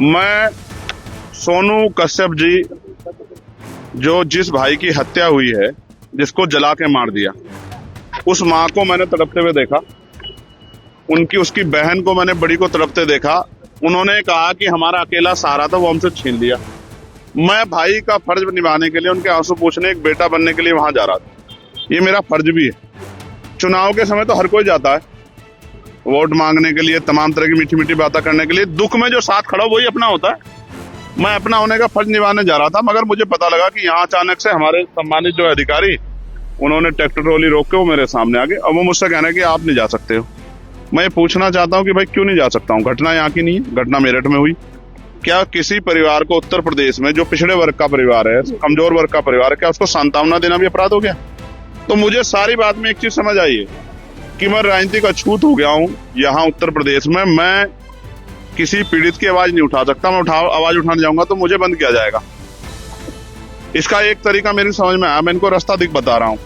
मैं सोनू कश्यप जी, जो जिस भाई की हत्या हुई है, जिसको जला के मार दिया, उस माँ को मैंने तड़पते हुए देखा, उसकी बहन को मैंने बड़ी को तड़पते देखा। उन्होंने कहा कि हमारा अकेला सहारा था, वो हमसे छीन लिया। मैं भाई का फर्ज निभाने के लिए, उनके आंसू पूछने, एक बेटा बनने के लिए वहां जा रहा था। ये मेरा फर्ज भी है। चुनाव के समय तो हर कोई जाता है वोट मांगने के लिए, तमाम तरह की मीठी मीठी बातें करने के लिए। दुख में जो साथ खड़ा वही अपना होता है। मैं अपना होने का फर्ज निभाने जा रहा था, मगर मुझे पता लगा कि यहाँ अचानक से हमारे सम्मानित जो अधिकारी, उन्होंने ट्रैक्टर ट्रॉली रोक के वो मेरे सामने आ गए। अब वो मुझसे कहना कि आप नहीं जा सकते हो। मैं ये पूछना चाहता हूँ कि भाई क्यों नहीं जा सकता हूँ? घटना यहाँ की नहीं है, घटना मेरठ में हुई। क्या किसी परिवार को उत्तर प्रदेश में, जो पिछड़े वर्ग का परिवार है, कमजोर वर्ग का परिवार है, क्या उसको सांत्वना देना भी अपराध हो गया? तो मुझे सारी बात में एक चीज समझ आई है कि मैं राजनीतिक अछूत हो गया हूँ यहाँ उत्तर प्रदेश में। मैं किसी पीड़ित की आवाज नहीं उठा सकता। मैं आवाज उठाने जाऊंगा तो मुझे बंद किया जाएगा। इसका एक तरीका मेरी समझ में आया। मैं इनको रास्ता बता रहा हूँ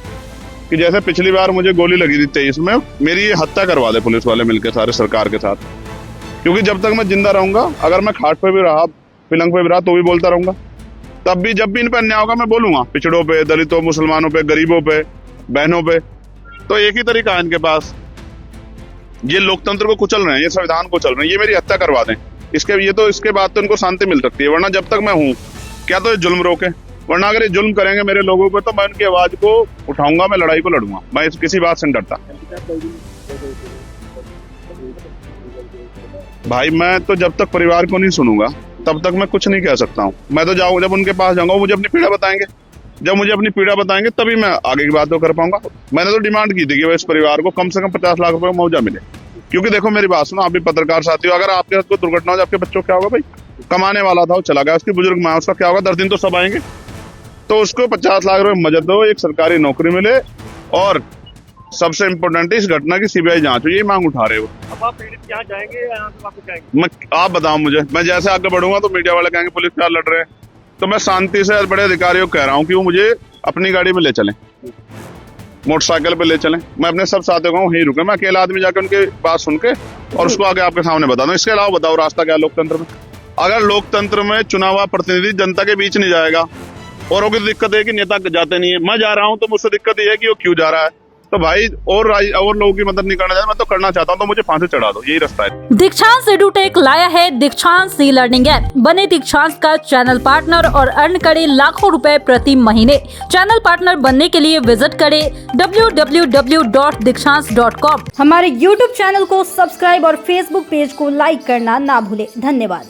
कि जैसे पिछली बार मुझे गोली लगी थी 23 में, मेरी ये हत्या करवा दे पुलिस वाले मिलकर सारे सरकार के साथ। क्योंकि जब तक मैं जिंदा रहूंगा, अगर मैं खाट पे भी रहा, पिलंग पे भी रहा, तो भी बोलता रहूंगा। तब भी जब भी इन पर अन्याय होगा मैं बोलूंगा, पिछड़ों पे, दलितों, मुसलमानों पे, गरीबों पे, बहनों पे। तो एक ही तरीका है इनके पास। ये लोकतंत्र को कुचल रहे हैं, ये संविधान को चल रहे हैं। ये मेरी हत्या करवा दें, इसके बाद तो इनको शांति मिल सकती है। वरना जब तक मैं हूँ, क्या तो ये जुल्म रोके। वरना अगर ये जुल्म करेंगे मेरे लोगों पे, तो मैं उनकी आवाज को उठाऊंगा, मैं लड़ाई को लड़ूंगा। मैं किसी बात से नहीं डरता भाई। मैं तो जब तक परिवार को नहीं सुनूंगा तब तक मैं कुछ नहीं कह सकता हूँ। मैं तो जाऊंगा, जब उनके पास जाऊंगा, वो मुझे अपनी पीड़ा बताएंगे। जब मुझे अपनी पीड़ा बताएंगे तभी मैं आगे की बात तो कर पाऊंगा। मैंने तो डिमांड की थी कि इस परिवार को कम से कम 50 लाख रुपए का मुआवजा मिले। क्योंकि देखो मेरी बात सुनो, आप भी पत्रकार साथी हो, अगर आपके साथ कोई दुर्घटना हो, आपके बच्चों क्या होगा भाई? कमाने वाला था, वो चला गया, उसकी बुजुर्ग माँ, उसका क्या होगा? 10 दिन तो सब आएंगे। तो उसको 50 लाख रुपए मदद दो, एक सरकारी नौकरी मिले, और सबसे इम्पोर्टेंट है इस घटना की सीबीआई जांच हो। ये मांग उठा रहे हो। अब आप पीड़ित यहाँ जाएंगे या यहाँ से वापस जाएंगे? आप बताओ मुझे। मैं जैसे आगे बढ़ूंगा तो मीडिया वाले कहेंगे पुलिस क्या लड़ रहे हैं। तो मैं शांति से बड़े अधिकारियों को कह रहा हूँ कि वो मुझे अपनी गाड़ी में ले चलें, मोटरसाइकिल पे ले चलें। मैं अपने सब साथियों को वहीं रुके। मैं अकेला आदमी जाकर उनके बात सुन के और उसको आगे आपके सामने बता दूं। इसके अलावा बताओ रास्ता क्या लोकतंत्र में? अगर लोकतंत्र में चुनावा प्रतिनिधि जनता के बीच नहीं जाएगा, औरों की दिक्कत है कि नेता जाते नहीं है, मैं जा रहा हूं तो मुझसे दिक्कत ये है कि वो क्यों जा रहा है। तो भाई और लोगों की मदद नहीं करना चाहता, मैं तो करना चाहता हूं, तो मुझे फांसी चढ़ा दो। यही रास्ता है। दीक्षांत एडुटेक लाया है दीक्षांत ई लर्निंग ऐप। बने दीक्षांत का चैनल पार्टनर और अर्न करे लाखों रुपए प्रति महीने। चैनल पार्टनर बनने के लिए विजिट करें www.dikshans.com। हमारे YouTube चैनल को सब्सक्राइब और Facebook पेज को लाइक करना ना भूले। धन्यवाद।